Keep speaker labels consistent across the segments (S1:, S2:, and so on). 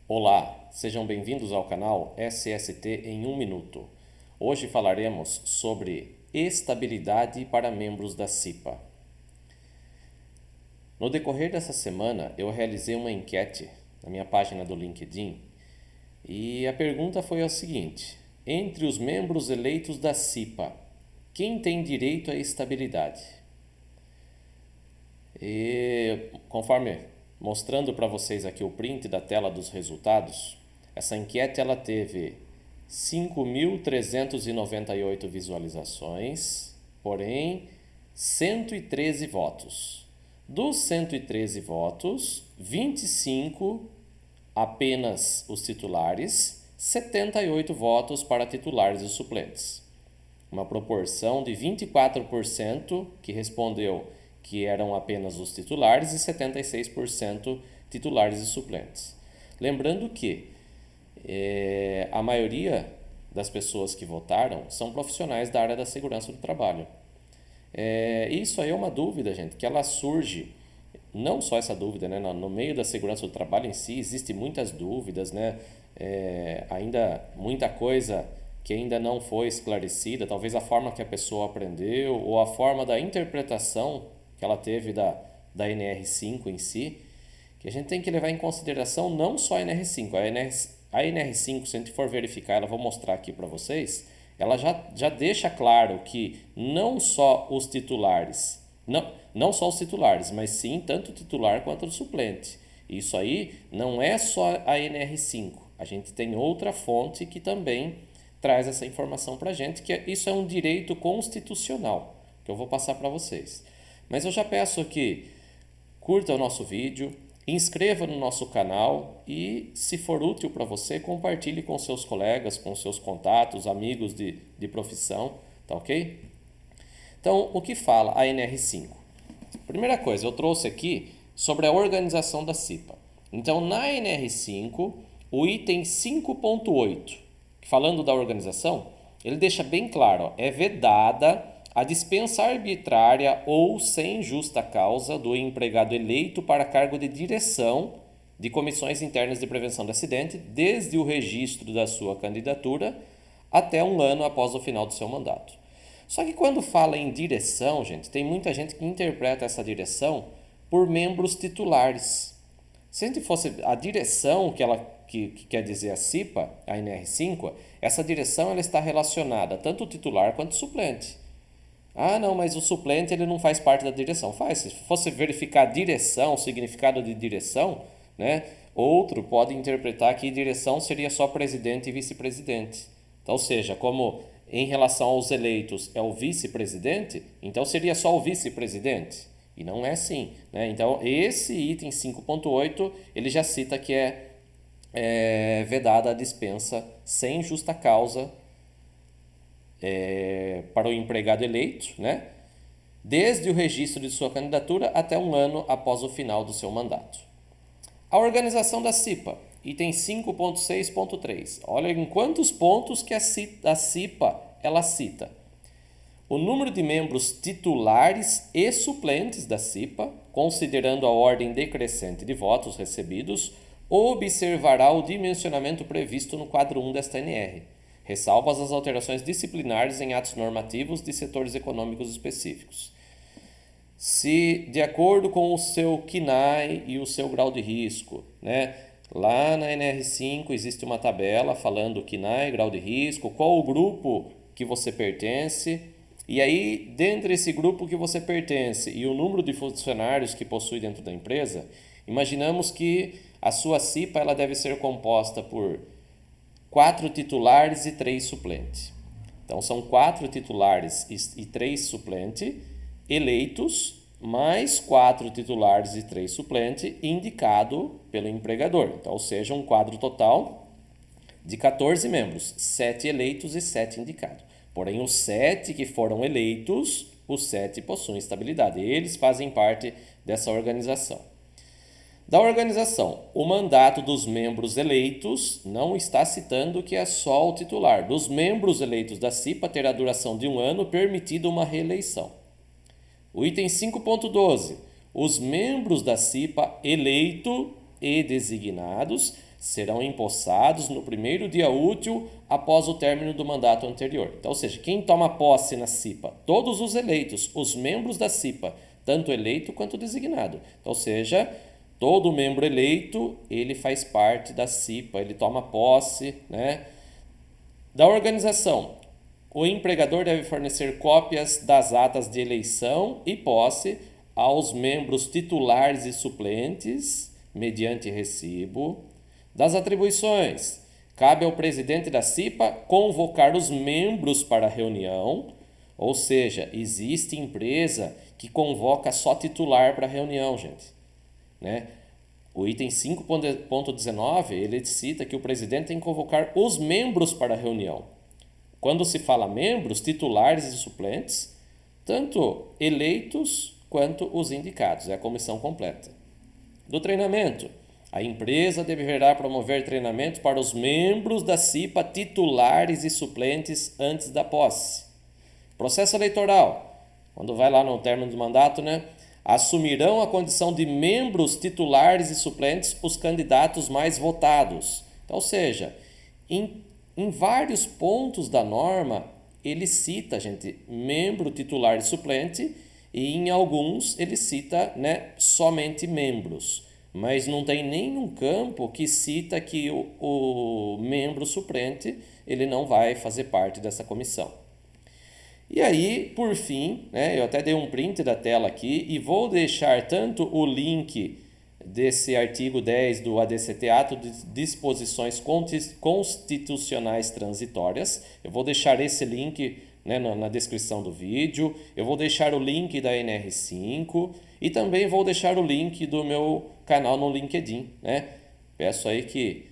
S1: Olá, sejam bem-vindos ao canal SST em 1 minuto. Hoje falaremos sobre estabilidade para membros da CIPA. No decorrer dessa semana, eu realizei uma enquete na minha página do LinkedIn e a pergunta foi a seguinte: entre os membros eleitos da CIPA, quem tem direito à estabilidade? E conforme mostrando para vocês aqui o print da tela dos resultados, essa enquete ela teve 5.398 visualizações, porém 113 votos. Dos 113 votos, 25 apenas os titulares, 78 votos para titulares e suplentes. Uma proporção de 24% que respondeu que eram apenas os titulares e 76% titulares e suplentes. Lembrando que a maioria das pessoas que votaram são profissionais da área da segurança do trabalho. Isso aí é uma dúvida, gente, que ela surge, não só essa dúvida, né? No meio da segurança do trabalho em si, existem muitas dúvidas, né? Ainda muita coisa que ainda não foi esclarecida, talvez a forma que a pessoa aprendeu ou a forma da interpretação que ela teve da NR5 em si, que a gente tem que levar em consideração não só a NR5. A NR5, se a gente for verificar, ela vou mostrar aqui para vocês, ela já deixa claro que não só os titulares, não só os titulares, mas sim tanto o titular quanto o suplente. Isso aí não é só a NR5. A gente tem outra fonte que também traz essa informação para a gente, que isso é um direito constitucional, que eu vou passar para vocês. Mas eu já peço que curta o nosso vídeo, inscreva no nosso canal e, se for útil para você, compartilhe com seus colegas, com seus contatos, amigos de profissão, tá ok? Então, o que fala a NR5? Primeira coisa, eu trouxe aqui sobre a organização da CIPA. Então, na NR5, o item 5.8, falando da organização, ele deixa bem claro, é vedada a dispensa arbitrária ou sem justa causa do empregado eleito para cargo de direção de comissões internas de prevenção de acidente, desde o registro da sua candidatura até 1 ano após o final do seu mandato. Só que quando fala em direção, gente, tem muita gente que interpreta essa direção por membros titulares. Se a gente fosse a direção que quer dizer a CIPA, a NR5, essa direção ela está relacionada tanto o titular quanto o suplente. Ah, não, mas o suplente ele não faz parte da direção. Faz. Se fosse verificar direção, o significado de direção, né? Outro pode interpretar que direção seria só presidente e vice-presidente. Então, ou seja, como em relação aos eleitos é o vice-presidente, então seria só o vice-presidente. E não é assim, né? Então, esse item 5.8, ele já cita que é vedada a dispensa sem justa causa para o empregado eleito, né? Desde o registro de sua candidatura até 1 ano após o final do seu mandato. A organização da CIPA, item 5.6.3. Olha em quantos pontos que a CIPA ela cita. O número de membros titulares e suplentes da CIPA, considerando a ordem decrescente de votos recebidos, observará o dimensionamento previsto no quadro 1 desta NR, ressalvas as alterações disciplinares em atos normativos de setores econômicos específicos. Se, de acordo com o seu KNAI e o seu grau de risco, né? Lá na NR5 existe uma tabela falando KNAI, grau de risco, qual o grupo que você pertence, e aí, dentro desse grupo que você pertence e o número de funcionários que possui dentro da empresa, imaginamos que a sua CIPA ela deve ser composta por 4 titulares e 3 suplentes. Então, são 4 titulares e 3 suplentes eleitos, mais 4 titulares e 3 suplentes indicado pelo empregador. Então, ou seja, um quadro total de 14 membros, 7 eleitos e 7 indicados. Porém, os 7 que foram eleitos, os 7 possuem estabilidade. Eles fazem parte dessa organização. Da organização, o mandato dos membros eleitos não está citando que é só o titular. Dos membros eleitos da CIPA terá duração de 1 ano, permitida uma reeleição. O item 5.12. Os membros da CIPA eleito e designados serão empossados no primeiro dia útil após o término do mandato anterior. Então, ou seja, quem toma posse na CIPA? Todos os eleitos, os membros da CIPA, tanto eleito quanto designado. Então, ou seja, todo membro eleito, ele faz parte da CIPA, ele toma posse, né? Da organização, o empregador deve fornecer cópias das atas de eleição e posse aos membros titulares e suplentes, mediante recibo. Das atribuições, cabe ao presidente da CIPA convocar os membros para a reunião, ou seja, existe empresa que convoca só titular para a reunião, gente, né? O item 5.19, ele cita que o presidente tem que convocar os membros para a reunião. Quando se fala membros, titulares e suplentes, tanto eleitos quanto os indicados, é a comissão completa. Do treinamento, a empresa deverá promover treinamento para os membros da CIPA titulares e suplentes antes da posse. Processo eleitoral, quando vai lá no término do mandato, né? Assumirão a condição de membros titulares e suplentes os candidatos mais votados. Então, ou seja, em vários pontos da norma, ele cita, gente, membro titular e suplente, e em alguns ele cita, né, somente membros. Mas não tem nenhum campo que cita que o membro suplente ele não vai fazer parte dessa comissão. E aí, por fim, né, eu até dei um print da tela aqui e vou deixar tanto o link desse artigo 10 do ADCT, Ato de Disposições Constitucionais Transitórias. Eu vou deixar esse link, né, na descrição do vídeo. Eu vou deixar o link da NR5 e também vou deixar o link do meu canal no LinkedIn, né? Peço aí que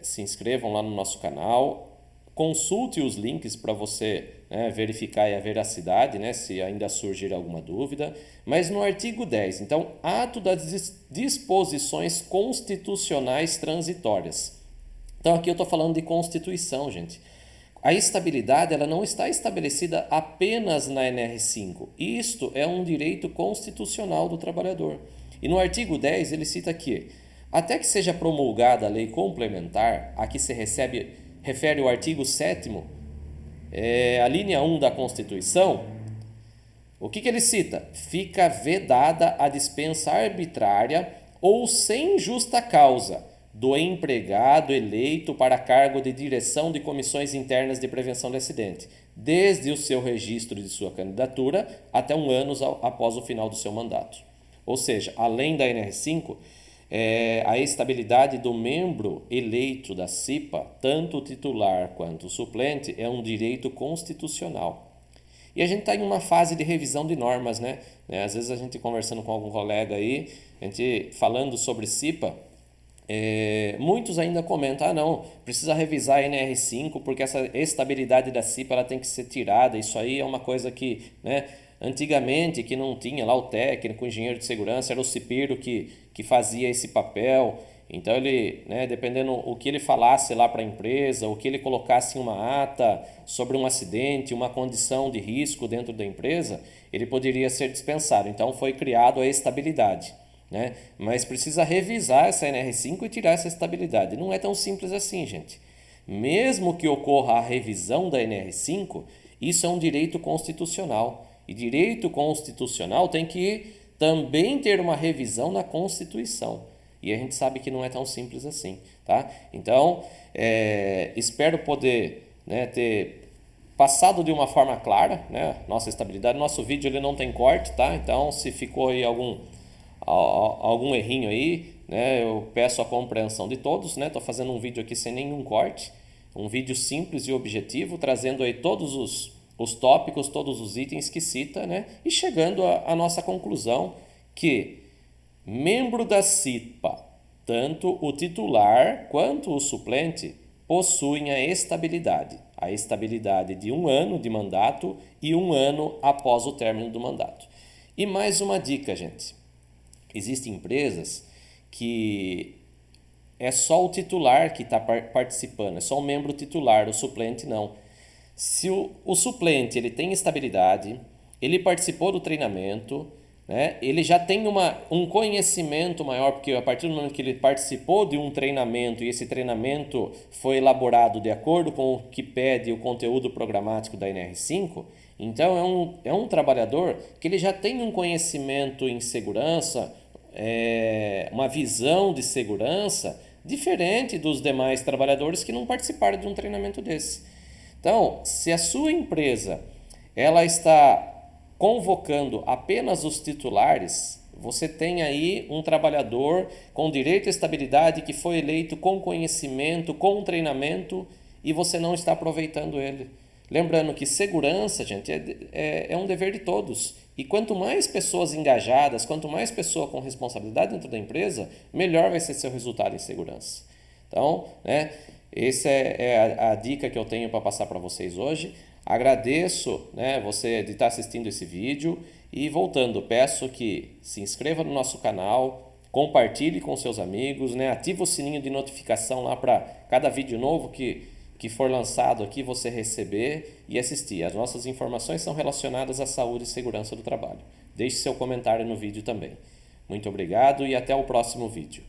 S1: se inscrevam lá no nosso canal. Consulte os links para você, né, verificar a veracidade, né, se ainda surgir alguma dúvida. Mas no artigo 10, então, ato das disposições constitucionais transitórias. Então, aqui eu estou falando de Constituição, gente. A estabilidade ela não está estabelecida apenas na NR5. Isto é um direito constitucional do trabalhador. E no artigo 10 ele cita aqui, até que seja promulgada a lei complementar, a que se refere o artigo 7º, a linha 1 da Constituição, o que ele cita? Fica vedada a dispensa arbitrária ou sem justa causa do empregado eleito para cargo de direção de comissões internas de prevenção de acidente, desde o seu registro de sua candidatura até 1 ano após o final do seu mandato. Ou seja, além da NR5, a estabilidade do membro eleito da CIPA, tanto o titular quanto o suplente, é um direito constitucional. E a gente está em uma fase de revisão de normas, né? Às vezes a gente conversando com algum colega aí, a gente falando sobre CIPA, muitos ainda comentam, não, precisa revisar a NR5 porque essa estabilidade da CIPA ela tem que ser tirada, isso aí é uma coisa que, né, antigamente que não tinha lá o técnico, o engenheiro de segurança, era o CIPIRO que fazia esse papel, então ele, né, dependendo o que ele falasse lá para a empresa, o que ele colocasse em uma ata sobre um acidente, uma condição de risco dentro da empresa, ele poderia ser dispensado, então foi criado a estabilidade. Né? Mas precisa revisar essa NR5 e tirar essa estabilidade. Não é tão simples assim, gente. Mesmo que ocorra a revisão da NR5, isso é um direito constitucional. E direito constitucional tem que também ter uma revisão na Constituição. E a gente sabe que não é tão simples assim. Tá? Então, espero poder, né, ter passado de uma forma clara, né, nossa estabilidade. Nosso vídeo ele não tem corte, tá? Então, se ficou aí algum errinho aí, né, eu peço a compreensão de todos, né? Estou fazendo um vídeo aqui sem nenhum corte, um vídeo simples e objetivo, trazendo aí todos os tópicos, todos os itens que cita, né? E chegando à nossa conclusão que membro da CIPA, tanto o titular quanto o suplente, possuem a estabilidade de 1 ano de mandato e 1 ano após o término do mandato. E mais uma dica, gente. Existem empresas que é só o titular que está participando, é só o membro titular, o suplente não. Se o suplente ele tem estabilidade, ele participou do treinamento, né, ele já tem um conhecimento maior, porque a partir do momento que ele participou de um treinamento e esse treinamento foi elaborado de acordo com o que pede o conteúdo programático da NR5, então é um trabalhador que ele já tem um conhecimento em segurança, uma visão de segurança diferente dos demais trabalhadores que não participaram de um treinamento desse. Então, se a sua empresa ela está convocando apenas os titulares, você tem aí um trabalhador com direito à estabilidade que foi eleito com conhecimento, com treinamento e você não está aproveitando ele. Lembrando que segurança, gente, é um dever de todos. E quanto mais pessoas engajadas, quanto mais pessoa com responsabilidade dentro da empresa, melhor vai ser seu resultado em segurança. Então, né, essa é a dica que eu tenho para passar para vocês hoje. Agradeço, né, você de estar assistindo esse vídeo e voltando, peço que se inscreva no nosso canal, compartilhe com seus amigos, né, ative o sininho de notificação lá para cada vídeo novo que for lançado aqui você receber e assistir. As nossas informações são relacionadas à saúde e segurança do trabalho. Deixe seu comentário no vídeo também. Muito obrigado e até o próximo vídeo.